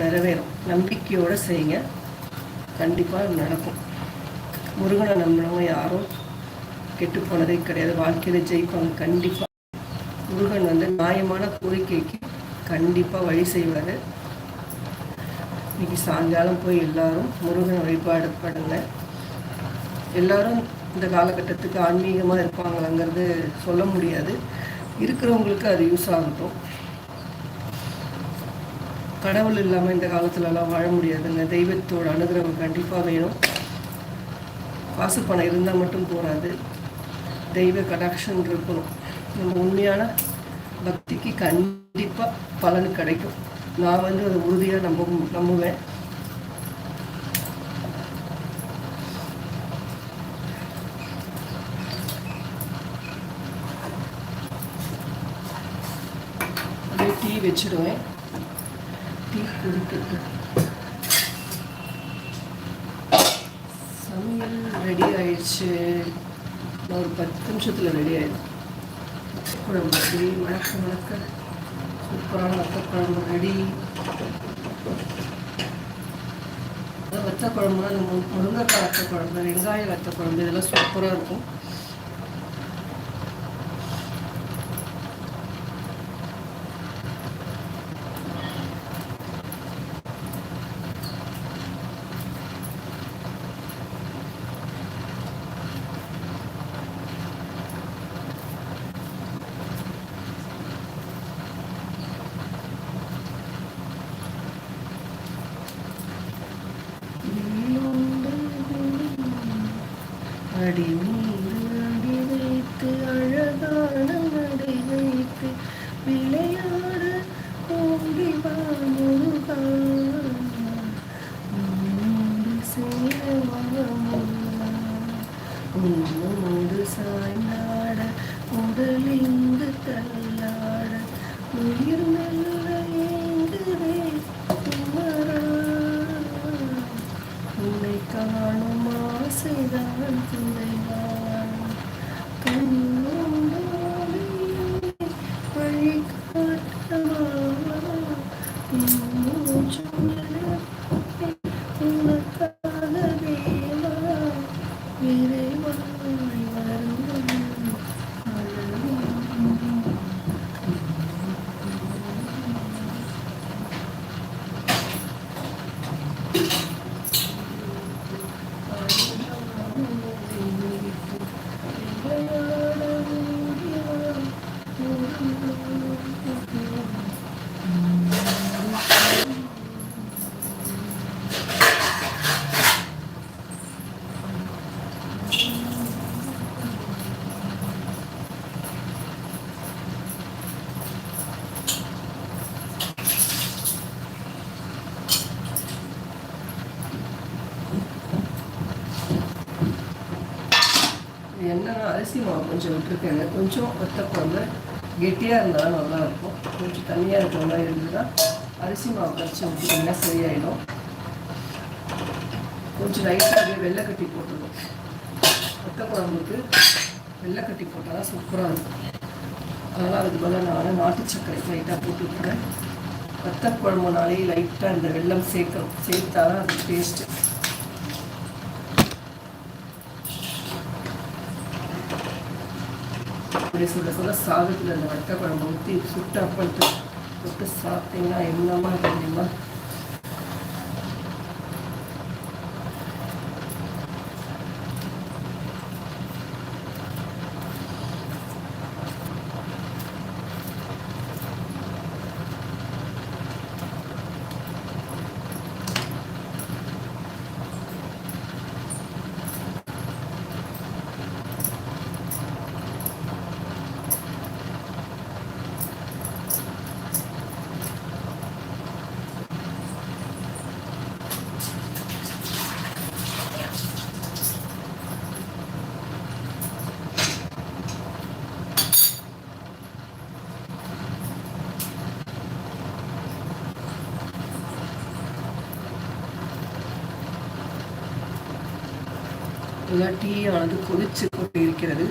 நிறைவேறும். நம்பிக்கையோடு செய்யுங்க, கண்டிப்பாக நடக்கும். முருகனை நம்பினவங்க யாரும் கெட்டு போனதே கிடையாது, வாழ்க்கையில் ஜெயிப்பாங்க. கண்டிப்பாக முருகன் நியாயமான கோரிக்கைக்கு கண்டிப்பாக வழி செய்வார். இன்னைக்கு சாயங்காலம் போய் எல்லாரும் முருகன் வழிபாடு பண்ணுங்க. எல்லாரும் இந்த காலகட்டத்துக்கு ஆன்மீகமாக இருப்பாங்களாங்கிறது சொல்ல முடியாது. இருக்கிறவங்களுக்கு அது யூஸ் ஆகட்டும். கடவுள் இல்லாமல் இந்த காலத்துலலாம் வாழ முடியாதுங்க. தெய்வத்தோட அனுகிரகம் கண்டிப்பாக வேணும். காசு பணம் இருந்தால் மட்டும் போகாது, தெய்வ கடாக்ஷன் இருக்கணும். நம்ம உண்மையான பக்திக்கு கண்டிப்பாக பலன் கிடைக்கும். நான் அதை உறுதியாக நம்புவேன். அப்படியே டீ வச்சுடுவேன். டீ குடிக்கிறது. சமையல் ரெடி ஆயிடுச்சு. ஒரு 10 நிமிஷத்தில் ரெடி ஆயிடும். குழம்பு ரெடி. வணக்க சூப்பரான வத்தக்குழம்பு ரெடி. வத்தக்குழம்புனா இந்த முருங்கைக்காய் வத்தக்குழம்பு, வெங்காய வத்தக்குழம்பு, இதெல்லாம் சூப்பராக இருக்கும். அடி மீது அடி வைத்து அழகான நடை வைத்து விளையாட ஓடி வா முருகா, உன்னோடு சாய்ந்தாட உடலிங்கு தள்ளாட உயிர் மெல்ல ஏங்குதே குமரா, உன்னை காணும் ஆசைதான் துணைவான் கண்ணோடு வழி காட்டவா உனக்காக தேவா விரைவாய் வரும். என்னன்னா அரிசி மாவு கொஞ்சம் விட்டுருக்கேங்க. கொஞ்சம் வத்தக்குழம்பு கெட்டியாக இருந்தாலும் நல்லாயிருக்கும். கொஞ்சம் தண்ணியாக இருக்கிற மாதிரி இருந்ததுன்னா அரிசி மாவு கரைச்சி விட்டுட்டிங்கன்னா சரியாயிடும். கொஞ்சம் லைட்டாக வெள்ளைக்கட்டி போட்டுடும். வத்தக்குழம்புக்கு வெள்ளைக்கட்டி போட்டால் தான் சூப்பராக இருக்கும். அதனால் அதுக்கு பதிலாக நான் நாட்டு சர்க்கரை லைட்டாக போட்டு விட்டுறேன். வத்தக்குழம்புனாலே லைட்டாக இந்த வெல்லம் சேர்த்தா தான் அது டேஸ்ட்டு. சுட சாதத்தில் அந்த வத்தக்குழம்பு ஊற்றி சுட்டு அப்பளத்து தொட்டு சாப்பிட்டீங்கன்னா என்னமா தெரியுமா? டீ ஆனது கொதிச்சு கொண்டு இருக்கிறது.